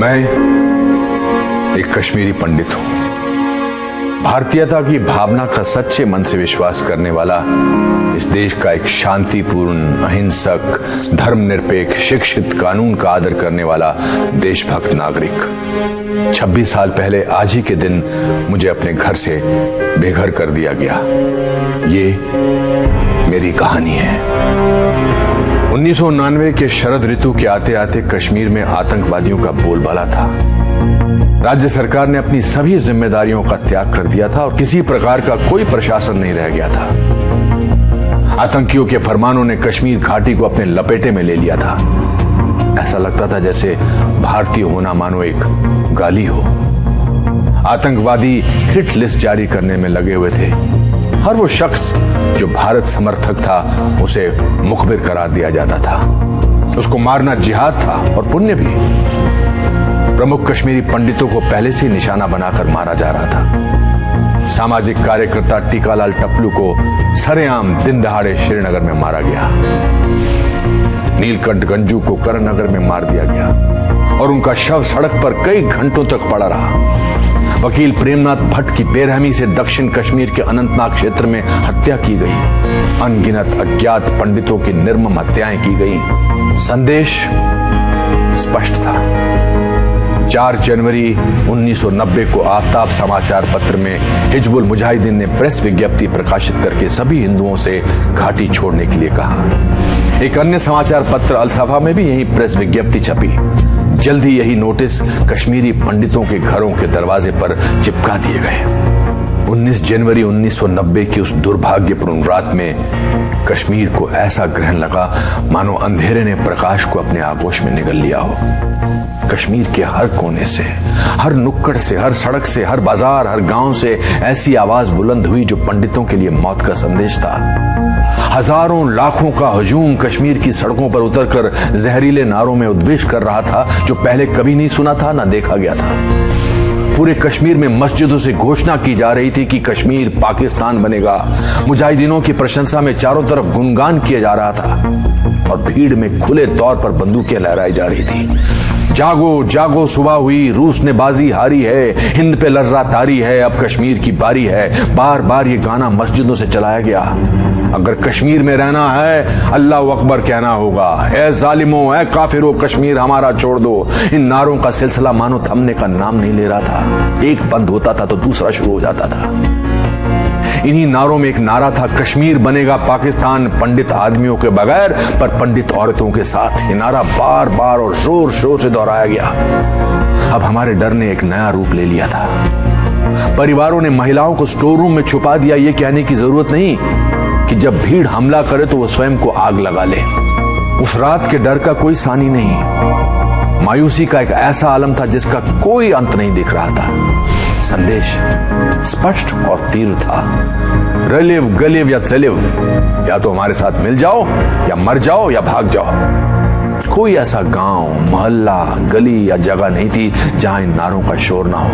मैं एक कश्मीरी पंडित हूं। भारतीयता की भावना का सच्चे मन से विश्वास करने वाला, इस देश का एक शांतिपूर्ण, अहिंसक, धर्मनिरपेक्ष, शिक्षित, कानून का आदर करने वाला देशभक्त नागरिक। 26 साल पहले आज ही के दिन मुझे अपने घर से बेघर कर दिया गया। ये मेरी कहानी है। 1999 के शरद ऋतु के आते आते कश्मीर में आतंकवादियों का बोलबाला था। राज्य सरकार ने अपनी सभी जिम्मेदारियों का त्याग कर दिया था और किसी प्रकार का कोई प्रशासन नहीं रह गया था। आतंकियों के फरमानों ने कश्मीर घाटी को अपने लपेटे में ले लिया था। ऐसा लगता था जैसे भारतीय होना मानो एक गाली हो। आतंकवादी हिट लिस्ट जारी करने में लगे हुए थे। हर वो शख्स जो भारत समर्थक था उसे मुखबिर करार दिया जाता था। उसको मारना जिहाद था और पुण्य भी। प्रमुख कश्मीरी पंडितों को पहले से निशाना बनाकर मारा जा रहा था। सामाजिक कार्यकर्ता टीकालाल टप्लू को सरेआम दिन दहाड़े श्रीनगर में मारा गया। नीलकंठ गंजू को करणनगर में मार दिया गया और उनका शव सड़क पर कई घंटों तक पड़ा रहा। वकील प्रेमनाथ भट्ट की बेरहमी से दक्षिण कश्मीर के अनंतनाग क्षेत्र में हत्या की गई। अनगिनत अज्ञात पंडितों की निर्मम हत्याएं की गई। संदेश स्पष्ट था। 4 जनवरी 1990 को आफताब समाचार पत्र में हिजबुल मुजाहिदीन ने प्रेस विज्ञप्ति प्रकाशित करके सभी हिंदुओं से घाटी छोड़ने के लिए कहा। एक अन्य समाचार पत्र अल-सफा में भी यही प्रेस विज्ञप्ति छपी। जल्द ही यही नोटिस कश्मीरी पंडितों के घरों के दरवाजे पर चिपका दिए गए। 19 जनवरी 1990 की उस दुर्भाग्यपूर्ण रात में कश्मीर को ऐसा ग्रहण लगा मानो अंधेरे ने प्रकाश को अपने आगोश में निगल लिया हो। कश्मीर के हर कोने से, हर नुक्कड़ से, हर सड़क से, हर बाजार, हर गांव से ऐसी आवाज बुलंद हुई जो पंडितों के लिए मौत का संदेश था। हजारों लाखों का हजूम कश्मीर की सड़कों पर उतरकर जहरीले नारों में उद्वेष कर रहा था जो पहले कभी नहीं सुना था, ना देखा गया था। पूरे कश्मीर में मस्जिदों से घोषणा की जा रही थी कि कश्मीर पाकिस्तान बनेगा। मुजाहिदीनों की प्रशंसा में चारों तरफ गुणगान किया जा रहा था और भीड़ में खुले तौर पर बंदूकें लहराई जा रही थी। जागो जागो सुबह हुई, रूस ने बाजी हारी है, हिंद पे लर्जा तारी है, अब कश्मीर की बारी है। बार बार ये गाना मस्जिदों से चलाया गया। अगर कश्मीर में रहना है अल्लाह अकबर कहना होगा। ए जालिमों, ए काफिरों, कश्मीर हमारा छोड़ दो। इन नारों का सिलसिला मानो थमने का नाम नहीं ले रहा था। एक बंद होता था तो दूसरा शुरू हो जाता था। इन्हीं नारों में एक नारा था, कश्मीर बनेगा पाकिस्तान, पंडित आदमियों के बगैर पर पंडित औरतों के साथ। ये नारा बार बार और जोर शोर से दोहराया गया। अब हमारे डर ने एक नया रूप ले लिया था। परिवारों ने महिलाओं को स्टोर रूम में छुपा दिया। ये कहने की जरूरत नहीं कि जब भीड़ हमला करे तो वो स्वयं को आग लगा ले। उस रात के डर का कोई सानी नहीं। मायूसी का एक ऐसा आलम था जिसका कोई अंत नहीं दिख रहा था। संदेश स्पष्ट और तीव्र था, रलिव गलिव या चलिव, या तो हमारे साथ मिल जाओ या मर जाओ या भाग जाओ। कोई ऐसा गांव, मोहल्ला, गली या जगह नहीं थी जहां इन नारों का शोर ना हो।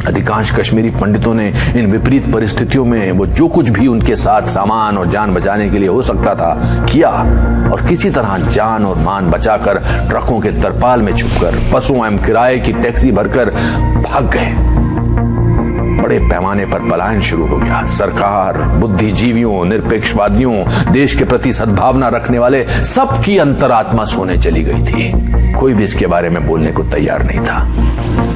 अधिकांश कश्मीरी पंडितों ने इन विपरीत परिस्थितियों में वो जो कुछ भी उनके साथ सामान और जान बचाने के लिए हो सकता था किया और किसी तरह जान और मान बचाकर ट्रकों के तरपाल में छुपकर बसों एवं किराए की टैक्सी भरकर भाग गए। बड़े पैमाने पर पलायन शुरू हो गया। सरकार, बुद्धिजीवियों, निरपेक्षवादियों, देश के प्रति सद्भावना रखने वाले सबकी अंतरात्मा सोने चली गई थी। कोई भी इसके बारे में बोलने को तैयार नहीं था।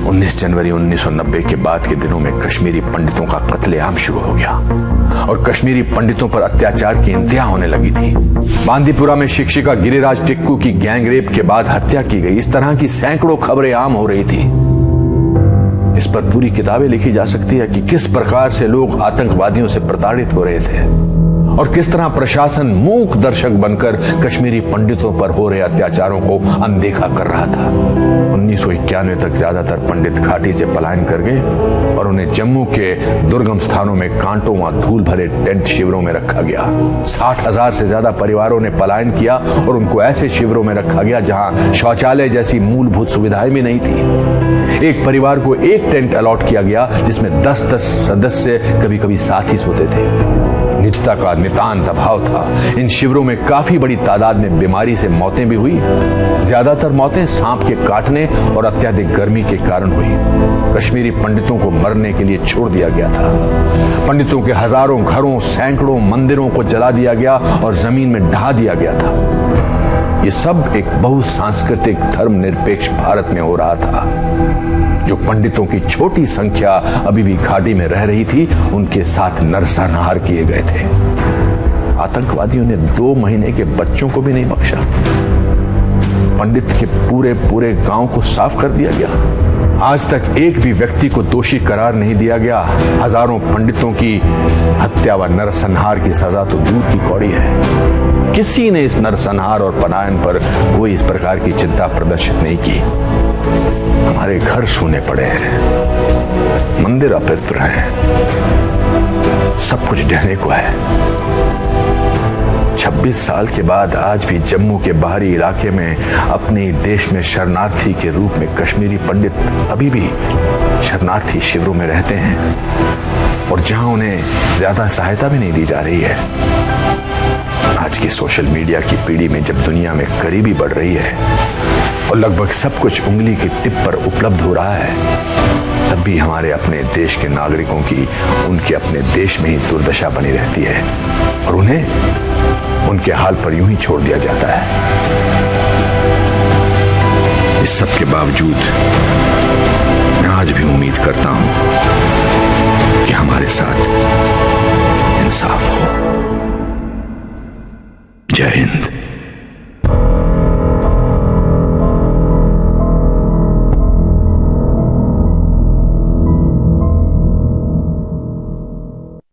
19 जनवरी 1990 के बाद के दिनों में कश्मीरी पंडितों का कत्लेआम शुरू हो गया और कश्मीरी पंडितों पर अत्याचार की इंतहा होने लगी थी। बांदीपुरा में शिक्षिका गिरिराज टिक्कू की गैंगरेप के बाद हत्या की गई। इस तरह की सैकड़ों खबरें आम हो रही थी। इस पर पूरी किताबें लिखी जा सकती है कि किस प्रकार से लोग आतंकवादियों से प्रताड़ित हो रहे थे और किस तरह प्रशासन मूक दर्शक बनकर कश्मीरी पंडितों पर हो रहे अत्याचारों को अनदेखा कर रहा था। 1991 तक ज्यादातर पंडित घाटी से पलायन कर गए और उन्हें जम्मू के दुर्गम स्थानों में कांटों व धूल भरे टेंट शिविरों में रखा गया। 60,000 से ज्यादा परिवारों ने पलायन किया और उनको ऐसे शिविरों में रखा गया जहां शौचालय जैसी मूलभूत सुविधाएं भी नहीं थी। एक परिवार को एक टेंट अलॉट किया गया जिसमें 10-10 सदस्य कभी कभी साथ ही सोते थे। निजता का नितांत अभाव था। इन शिविरों में काफी बड़ी तादाद में बीमारी से मौतें भी हुई। ज्यादातर मौतें सांप के काटने और अत्यधिक गर्मी के कारण हुई। कश्मीरी पंडितों को मरने के लिए छोड़ दिया गया था। पंडितों के हजारों घरों, सैकड़ों मंदिरों को जला दिया गया और जमीन में ढहा दिया गया था। ये सब एक बहुसांस्कृतिक धर्मनिरपेक्ष भारत में हो रहा था। जो पंडितों की छोटी संख्या अभी भी घाटी में रह रही थी, उनके साथ नरसंहार किए गए थे। आतंकवादियों ने 2 महीने के बच्चों को भी नहीं बख्शा। पंडित के पूरे गांव को साफ कर दिया गया। आज तक एक भी व्यक्ति को दोषी करार नहीं दिया गया। हजारों पंडितों की हत्या व नरसंहार की सजा तो दूर की कौड़ी है। किसी ने इस नरसंहार और पलायन पर कोई इस प्रकार की चिंता प्रदर्शित नहीं की। हमारे घर सूने पड़े हैं, मंदिर अपवित्र हैं, सब कुछ ढहने को है। 26 साल के बाद आज भी जम्मू के बाहरी इलाके में अपने देश में शरणार्थी के रूप में कश्मीरी पंडित अभी भी शरणार्थी शिविरों में रहते हैं, और जहां उन्हें ज्यादा सहायता भी नहीं दी जा रही है। आज की सोशल मीडिया की पीढ़ी में जब दुनिया में गरीबी बढ़ रही है और लगभग सब कुछ उंगली की टिप पर उपलब्ध हो रहा है, तब भी हमारे अपने देश के नागरिकों की उनके अपने देश में ही दुर्दशा बनी रहती है और उन्हें उनके हाल पर यूं ही छोड़ दिया जाता है। इस सब के बावजूद मैं आज भी उम्मीद करता हूं कि हमारे साथ